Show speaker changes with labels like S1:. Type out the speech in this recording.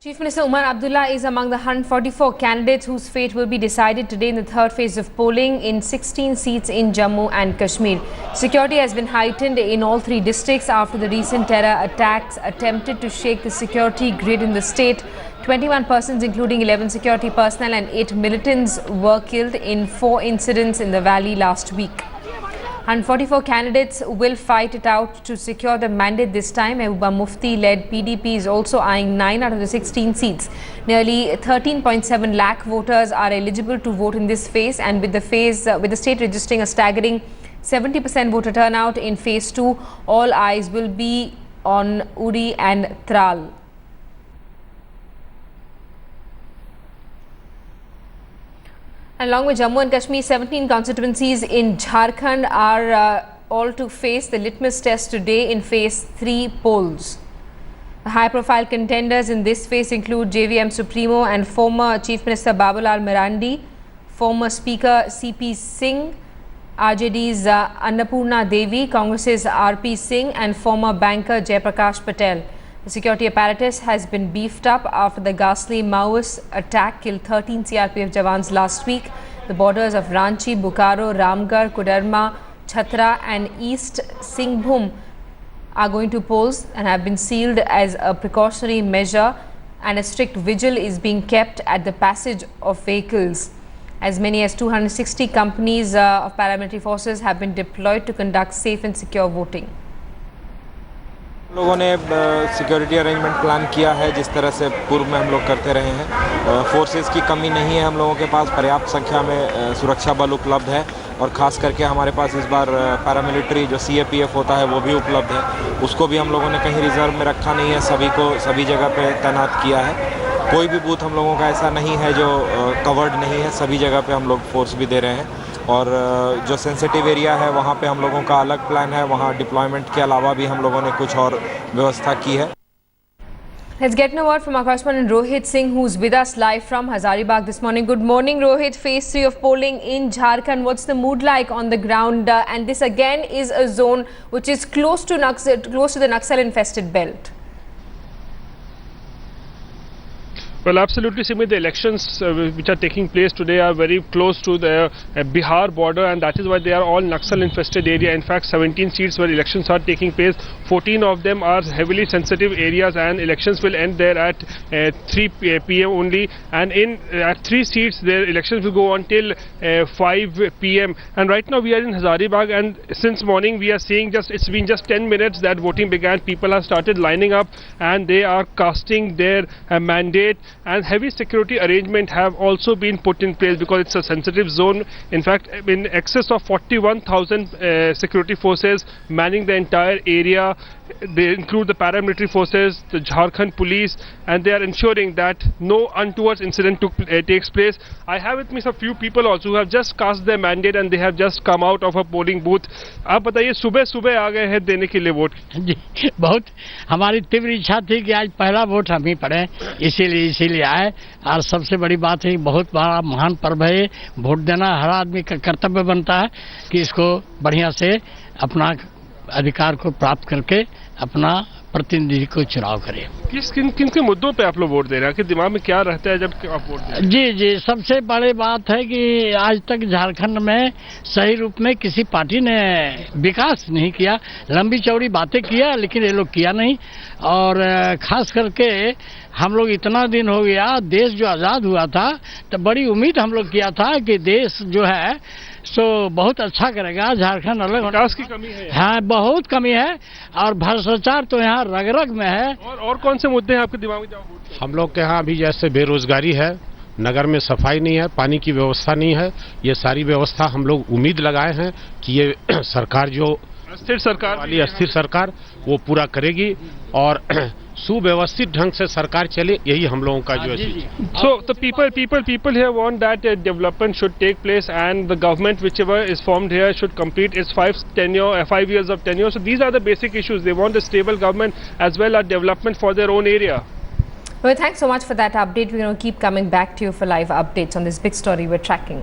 S1: Chief Minister Umar Abdullah is among the 144 candidates whose fate will be decided today in the third phase of polling in 16 seats in Jammu and Kashmir. Security has been heightened in all three districts after the recent terror attacks attempted to shake the security grid in the state. 21 persons, including 11 security personnel and 8 militants, were killed in 4 incidents in the valley last week. 144 candidates will fight it out to secure the mandate this time. Mehbooba Mufti-led PDP is also eyeing 9 out of the 16 seats. Nearly 13.7 lakh voters are eligible to vote in this phase, and with the state registering a staggering 70% voter turnout in phase 2, all eyes will be on Uri and Tral. Along with Jammu and Kashmir, 17 constituencies in Jharkhand are all to face the litmus test today in phase 3 polls. The high-profile contenders in this phase include JVM Supremo and former Chief Minister Babulal Marandi, former Speaker CP Singh, RJD's Annapurna Devi, Congress's RP Singh and former banker Jaiprakash Patel. The security apparatus has been beefed up after the ghastly Maoist attack killed 13 CRPF jawans last week. The borders of Ranchi, Bokaro, Ramgarh, Koderma, Chhatra and East Singhbhum are going to polls and have been sealed as a precautionary measure, and a strict vigil is being kept at the passage of vehicles. As many as 260 companies of paramilitary forces have been deployed to conduct safe and secure voting.
S2: लोगों ने security arrangement plan किया है जिस तरह से पूर्व में हम लोग करते रहे हैं। फोर्सेस की कमी नहीं है, हम लोगों के पास पर्याप्त संख्या में सुरक्षा बल उपलब्ध है और ख़ास करके हमारे पास इस बार पैरामिलिट्री जो CAPF होता है वो भी उपलब्ध है। उसको भी हम लोगों ने कहीं रिजर्व में रखा नहीं है, सभी को सभी जगह पे तैनात किया है। कोई भी बूथ हम लोगों का ऐसा नहीं है जो कवर्ड नहीं है, सभी जगह पे हम लोग फोर्स भी दे रहे हैं। और जो सेंसिटिव एरिया है वहाँ पे हम लोगों का अलग प्लान है, वहाँ डिप्लॉयमेंट के अलावा भी हम लोगों ने कुछ और व्यवस्था की है।
S1: Let's get a word from our correspondent Rohit Singh, who's with us live from Hazaribagh this morning. Good morning, Rohit. Phase 3 of polling in Jharkhand. What's the mood like on the ground? And this again is a zone which is close to the Naxal-infested belt.
S3: Well, absolutely, Simi. The elections which are taking place today are very close to the Bihar border, and that is why they are all Naxal-infested area. In fact, 17 seats where elections are taking place, 14 of them are heavily sensitive areas, and elections will end there at 3 p.m. only. And at 3 seats, their elections will go on till 5 p.m. And right now we are in Hazaribagh, and since morning we are seeing it's been just 10 minutes that voting began. People have started lining up, and they are casting their mandate. And heavy security arrangement have also been put in place because it's a sensitive zone. In fact, in excess of 41,000 security forces manning the entire area. They include the paramilitary forces, the Jharkhand police, and they are ensuring that no untoward incident takes place. I have with me some few people also who have just cast their mandate and they have just come out of a polling booth. आप बताइए, सुबह आ गए हैं देने के लिए vote?
S4: जी, बहुत हमारी तीव्र इच्छा थी कि आज पहला वोट हम ही पड़े, इसीलिए आए। और सबसे बड़ी बात है, बहुत बड़ा महान पर्व है, वोट देना हर आदमी का कर्तव्य बनता है कि इसको बढ़िया से अपना अधिकार को प्राप्त करके अपना प्रतिनिधि को चुनाव करें।
S3: किन के मुद्दों पे आप लोग वोट दे रहे हैं? कि दिमाग में क्या रहता है जब आप वोट दे रहे हैं?
S4: जी, सबसे बड़ी बात है कि आज तक झारखंड में सही रूप में किसी पार्टी ने विकास नहीं किया। लंबी चौड़ी बातें किया लेकिन ये लोग किया नहीं। और खास करके हम लोग इतना दिन हो गया, देश जो आज़ाद हुआ था तो बड़ी उम्मीद हम लोग किया था कि देश जो है सो बहुत अच्छा करेगा। झारखंड अलग
S3: विकास की कमी है,
S4: हाँ बहुत कमी है, और भ्रष्टाचार तो यहाँ रग में है।
S3: और कौन से मुद्दे हैं आपके दिमाग में?
S5: हम लोग के यहाँ अभी जैसे बेरोजगारी है, नगर में सफाई नहीं है, पानी की व्यवस्था नहीं है। ये सारी व्यवस्था हम लोग उम्मीद लगाए हैं कि ये सरकार जो
S3: अस्थिर
S5: सरकार वो पूरा करेगी और सुव्यवस्थित ढंग से सरकार चले, यही हम लोगों का जो है।
S3: So the people here want that development should take place, and the government whichever is formed here should complete its 5 years of tenure. So these are the basic issues. They want a stable government as well as development for their own area.
S1: Well, thanks so much for that update. We're going to keep coming back to you for live updates on this big story we're tracking.